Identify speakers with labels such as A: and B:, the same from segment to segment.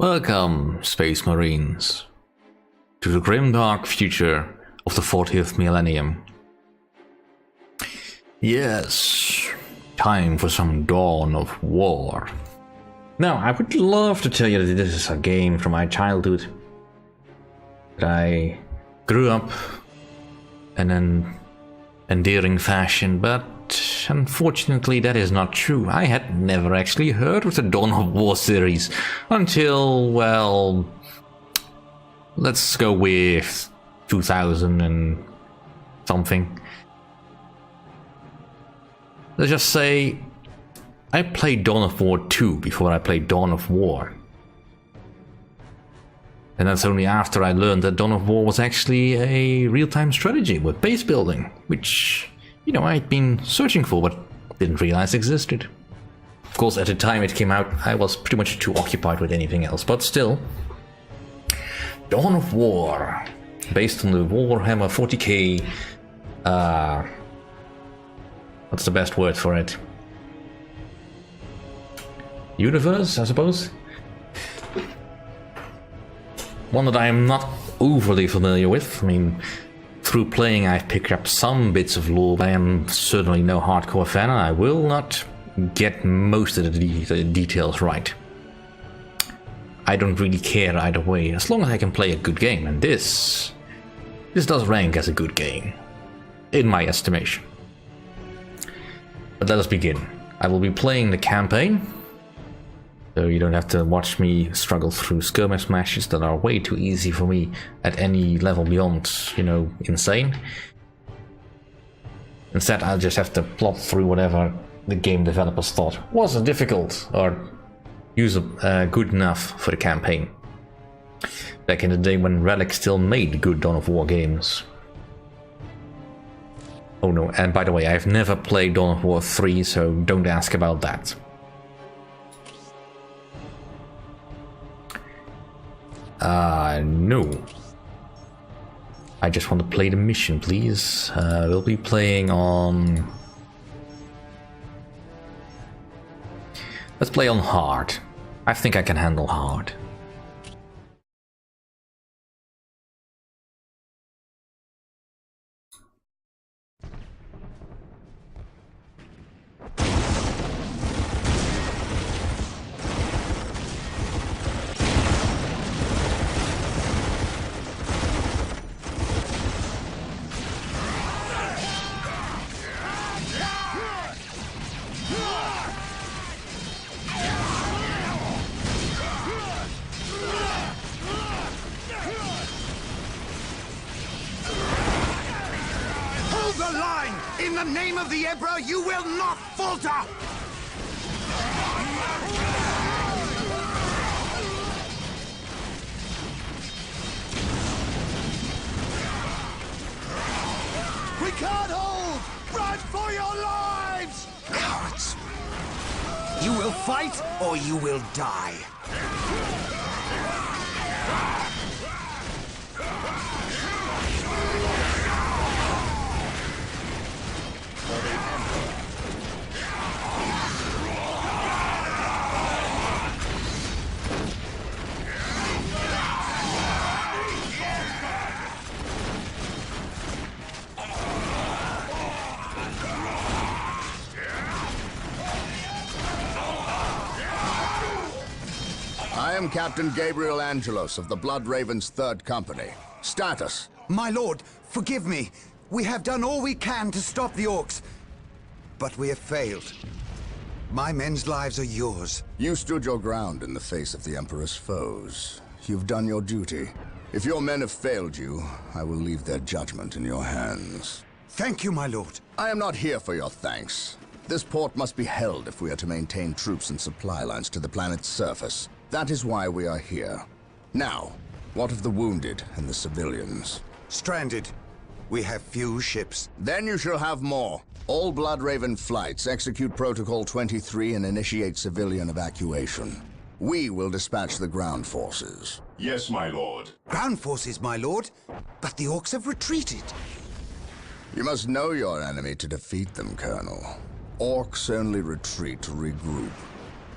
A: Welcome, Space Marines, to the grimdark future of the 40th millennium. Yes, time for some dawn of war. Now, I would love to tell you that this is a game from my childhood, that I grew up in an endearing fashion, but unfortunately that is not true. I had never actually heard of the Dawn of War series until, well, let's go with 2000 and something. Let's just say I played Dawn of War 2 before I played Dawn of War. And that's only after I learned that Dawn of War was actually a real-time strategy with base building, which, you know, I'd been searching for but didn't realize existed. Of course, at the time it came out, I was pretty much too occupied with anything else, but still. Dawn of War, based on the Warhammer 40k, what's the best word for it? Universe, I suppose? One that I am not overly familiar with. I mean, through playing I've picked up some bits of lore, but I am certainly no hardcore fan and I will not get most of the details right. I don't really care either way, as long as I can play a good game, and this does rank as a good game, in my estimation. But let us begin. I will be playing the campaign, so you don't have to watch me struggle through skirmish matches that are way too easy for me at any level beyond, you know, insane. Instead, I'll just have to plot through whatever the game developers thought was difficult or good enough for the campaign. Back in the day when Relic still made good Dawn of War games. Oh no, and by the way, I've never played Dawn of War 3, so don't ask about that. No. I just want to play the mission, please. We'll be playing on... Let's play on hard. I think I can handle hard.
B: In the name of the Emperor, you will not falter! We can't hold! Run for your lives! Cowards! You will fight, or you will die.
C: I am Captain Gabriel Angelos of the Blood Raven's 3rd Company. Status.
B: My lord, forgive me. We have done all we can to stop the orcs, but we have failed. My men's lives are yours.
C: You stood your ground in the face of the Emperor's foes. You've done your duty. If your men have failed you, I will leave their judgment in your hands.
B: Thank you, my lord.
C: I am not here for your thanks. This port must be held if we are to maintain troops and supply lines to the planet's surface. That is why we are here. Now, what of the wounded and the civilians?
B: Stranded. We have few ships.
C: Then you shall have more. All Blood Raven flights execute Protocol 23 and initiate civilian evacuation. We will dispatch the ground forces.
D: Yes, my lord.
B: Ground forces, my lord. But the orcs have retreated.
C: You must know your enemy to defeat them, Colonel. Orcs only retreat to regroup.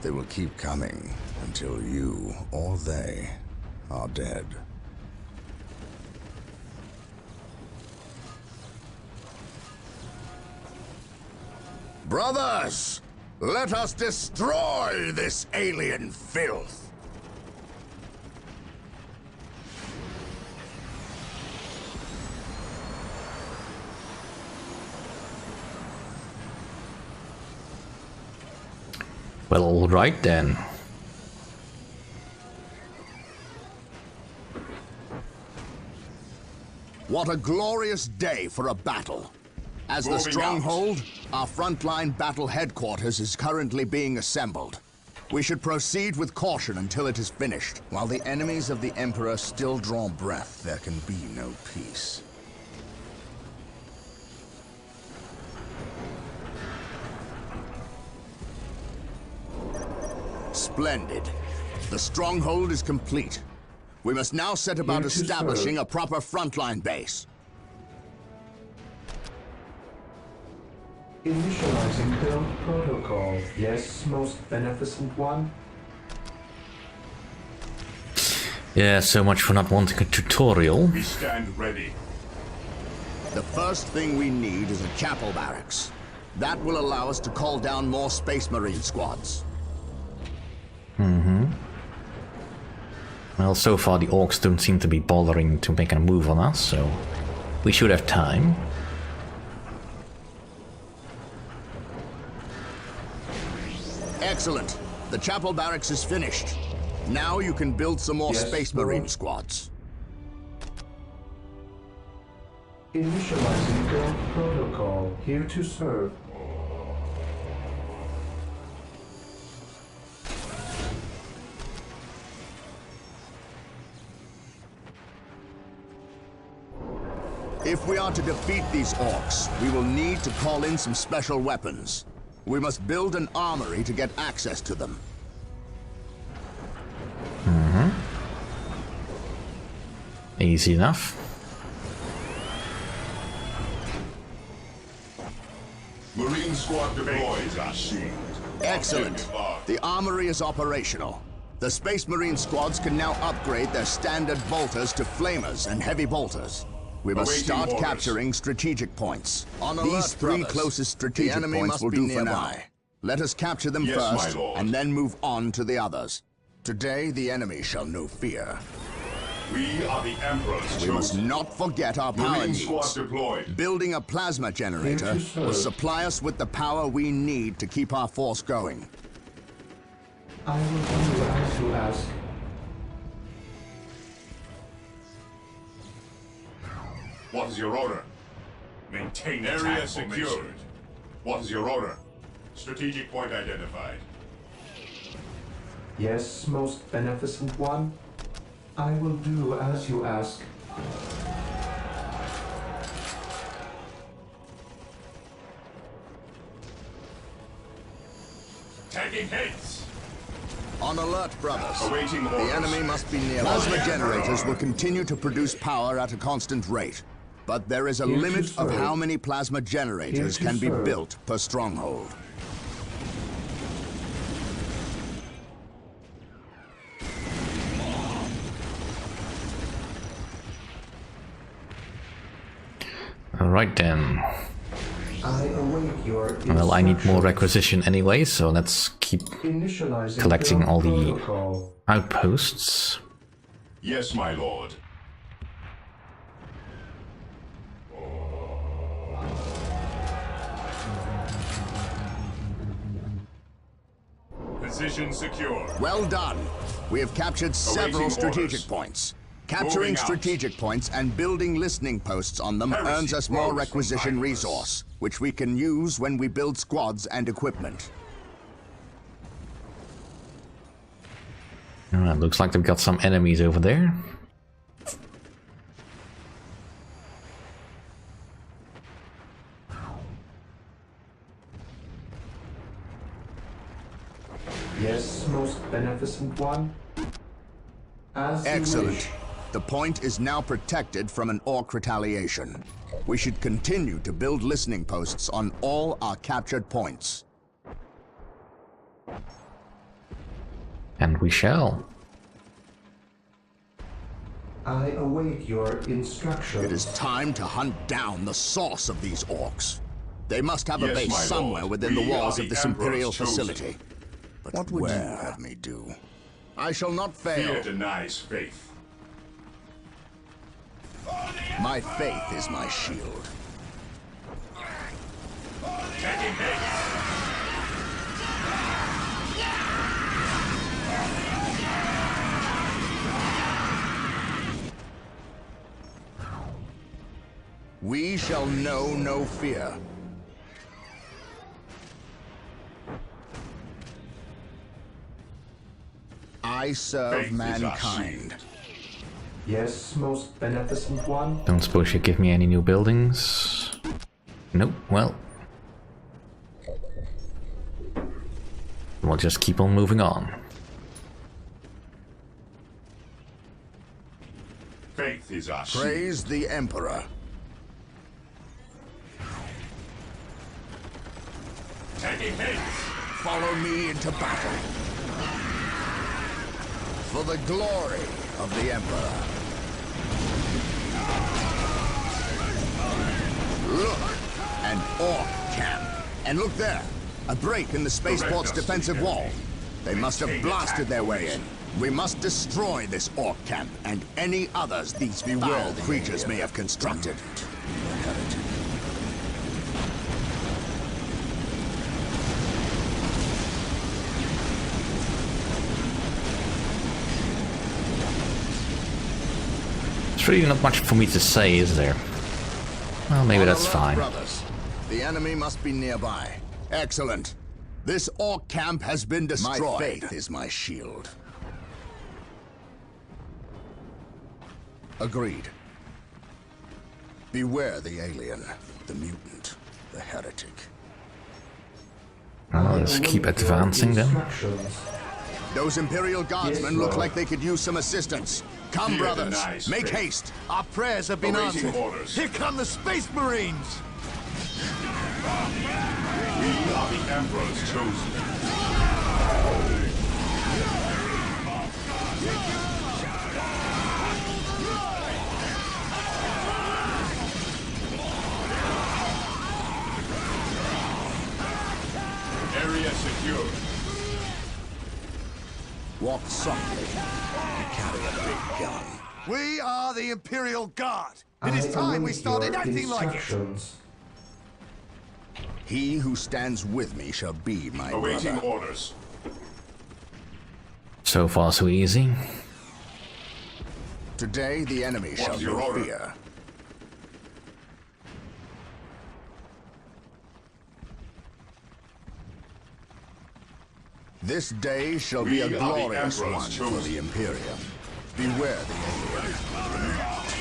C: They will keep coming until you or they are dead. Brothers, let us destroy this alien filth!
A: Well, all right then.
C: What a glorious day for a battle! As the
D: Moving
C: stronghold, our frontline battle headquarters is currently being assembled. We should proceed with caution until it is finished. While the enemies of the Emperor still draw breath, there can be no peace. Splendid. The stronghold is complete. We must now set about establishing a proper frontline base.
E: Initializing build protocol. Yes, most beneficent one.
A: Yeah, so much for not wanting a tutorial.
D: We stand ready.
C: The first thing we need is a chapel barracks. That will allow us to call down more Space Marine squads.
A: Well, so far the orcs don't seem to be bothering to make a move on us, so we should have time.
C: Excellent. The chapel barracks is finished. Now you can build some more Space Marine squads.
E: Initializing build protocol. Here to serve.
C: If we are to defeat these orcs, we will need to call in some special weapons. We must build an armory to get access to them.
A: Easy enough.
D: Marine squad deployed.
C: Excellent. The armory is operational. The Space Marine squads can now upgrade their standard bolters to flamers and heavy bolters. We must
D: Awaiting
C: start
D: orders.
C: capturing strategic points.
B: On
C: These
B: alert,
C: three
B: brothers.
C: closest strategic
B: The enemy
C: points
B: must
C: will
B: be
C: do for
B: nearby.
C: now. Let us capture them
D: Yes, my
C: first,
D: lord.
C: and then move on to the others. Today, the enemy shall know fear.
D: We are the Emperor's
C: We must
D: chosen.
C: not forget our power
D: Marine
C: needs.
D: squad deployed.
C: Building a plasma generator
E: Here to serve.
C: will supply us with the power we need to keep our force going.
E: I will do as you ask.
D: What is your order? Maintain area secured. What is your order? Strategic point identified.
E: Yes, most beneficent one. I will do as you ask.
D: Taking hits.
C: On alert, brothers.
D: Awaiting
C: The
D: orders.
C: enemy must be near. Plasma generators will continue to produce power at a constant rate. But there is a
E: Here to
C: limit of
E: serve.
C: how many plasma generators
E: Here to
C: can be
E: serve.
C: built per stronghold.
A: Alright then.
E: I await your
A: Well, I need more
E: instructions.
A: requisition anyway, so let's keep
E: Initializing
A: collecting
E: build
A: all the
E: protocol.
A: outposts.
D: Yes, my lord. Position secure.
C: Well done. We have captured several
D: Awaiting
C: strategic
D: orders.
C: points. Capturing
D: Moving out.
C: strategic points and building listening posts on them
D: Heresy
C: earns us more
D: grows
C: requisition
D: from
C: resource, which we can use when we build squads and equipment.
A: Alright, looks like they've got some enemies over there.
E: Yes, most beneficent one. As you
C: Excellent.
E: wish.
C: The point is now protected from an orc retaliation. We should continue to build listening posts on all our captured points.
A: And we shall.
E: I await your instructions.
C: It is time to hunt down the source of these orcs. They must have a
D: Yes,
C: base
D: my
C: somewhere
D: lord.
C: within the
D: We are
C: walls
D: the
C: of this
D: Emperor's
C: Imperial
D: chosen.
C: facility. But what would you have me do? I shall not fail.
D: Fear denies faith.
C: My faith is my shield.
D: Taking hit.
C: We shall know no fear. I serve
D: Faith is our
C: mankind.
D: shield.
E: Yes, most beneficent one.
A: Don't suppose you give me any new buildings? Nope, well. We'll just keep on moving on.
D: Faith is our shield.
C: Praise the Emperor.
D: Taking hit.
C: Follow me into battle. For the glory of the Emperor. Look! An orc camp. And look there! A break in the spaceport's defensive wall. They must have blasted their way in. We must destroy this orc camp and any others these foul creatures may have constructed.
A: There's really not much for me to say, is there? Well, maybe
C: On
A: that's
C: the left,
A: fine.
C: brothers. The enemy must be nearby. Excellent. This orc camp has been destroyed. My faith is my shield. Agreed. Beware the alien, the mutant, the heretic.
A: Well, let's keep advancing then.
E: Instructions.
C: Those Imperial Guardsmen look
E: Lord.
C: like they could use some assistance. Come,
D: Fear
C: brothers,
D: denies
C: make
D: faith.
C: haste.
B: Our prayers have been
D: Awaiting
B: answered.
D: orders.
B: Here come the Space Marines!
D: We are the Emperor's chosen. Area secure.
C: Walk softly. You carry a big gun.
B: We are the Imperial Guard. It
E: I
B: is time we
E: await
B: started
E: your
B: acting like it.
E: instructions.
C: He who stands with me shall be my
D: Awaiting
C: brother.
D: orders.
A: So far, so easy.
C: Today the enemy shall
D: is your
C: know
D: order?
C: fear. This day shall be
D: We
C: a
D: are the
C: glorious
D: Emperor's
C: one for
D: chosen.
C: the Imperium. Beware the alien.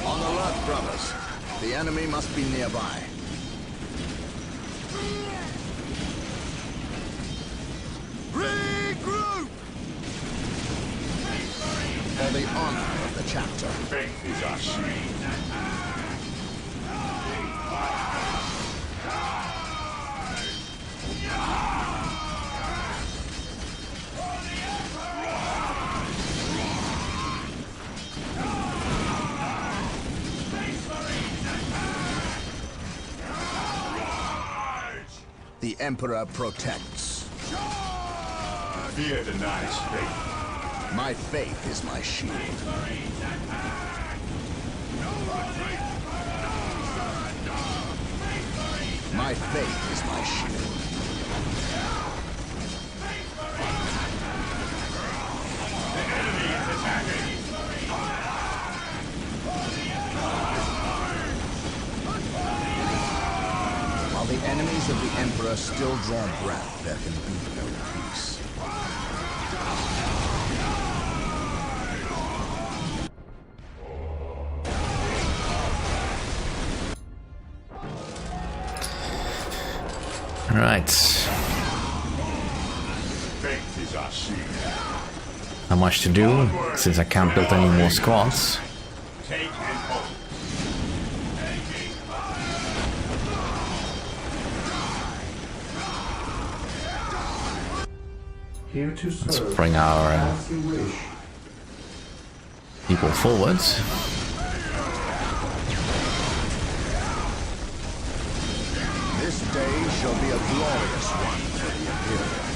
C: On the left, brothers. The enemy must be nearby.
B: Regroup!
C: For the honor of the chapter.
D: Faith is our shield.
C: The Emperor protects.
D: Fear denies faith.
C: My faith is my shield. My faith is my shield. While the enemies of the Emperor still draw breath, there can be no peace.
A: Alright.
D: Faith is our shield.
A: Not much to do, since I can't build any more squads.
D: Take and hold.
E: Here to serve.
A: Bring our
E: As you wish.
A: people forwards.
C: This day shall be a glorious one for the Imperium.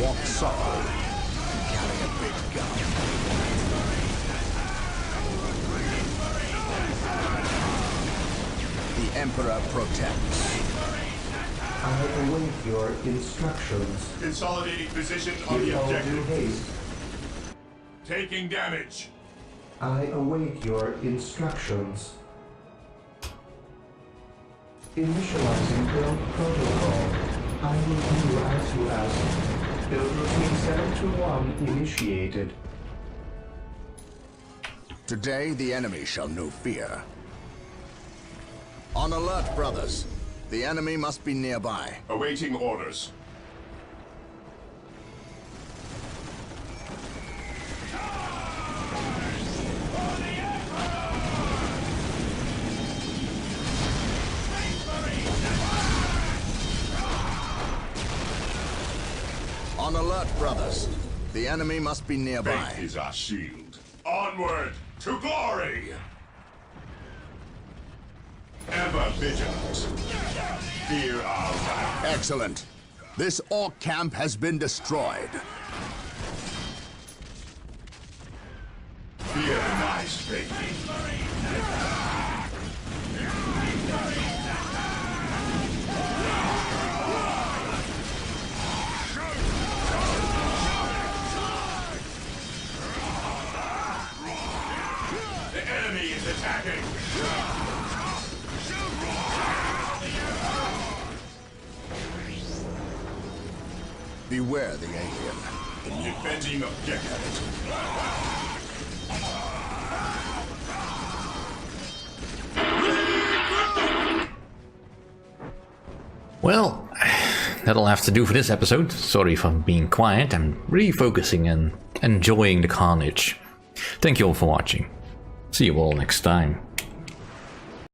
C: Walk softly. Carry a big gun. The Emperor protects.
E: I await your instructions.
D: Consolidating position on the
E: With all due
D: objective.
E: haste,
D: Taking damage.
E: I await your instructions. Initializing build protocol. I will do as you ask. Build routine 721 initiated.
C: Today the enemy shall know fear. On alert, brothers. The enemy must be nearby.
D: Awaiting orders.
C: On alert, brothers. The enemy must be nearby.
D: Faith is our shield. Onward to glory! Ever vigilant. Fear our wrath.
C: Excellent. This orc camp has been destroyed.
D: Fear nice faith. The enemy is attacking.
C: Beware the alien.
D: Defending objective.
A: Well, that'll have to do for this episode. Sorry for being quiet. I'm refocusing and enjoying the carnage. Thank you all for watching. See you all next time.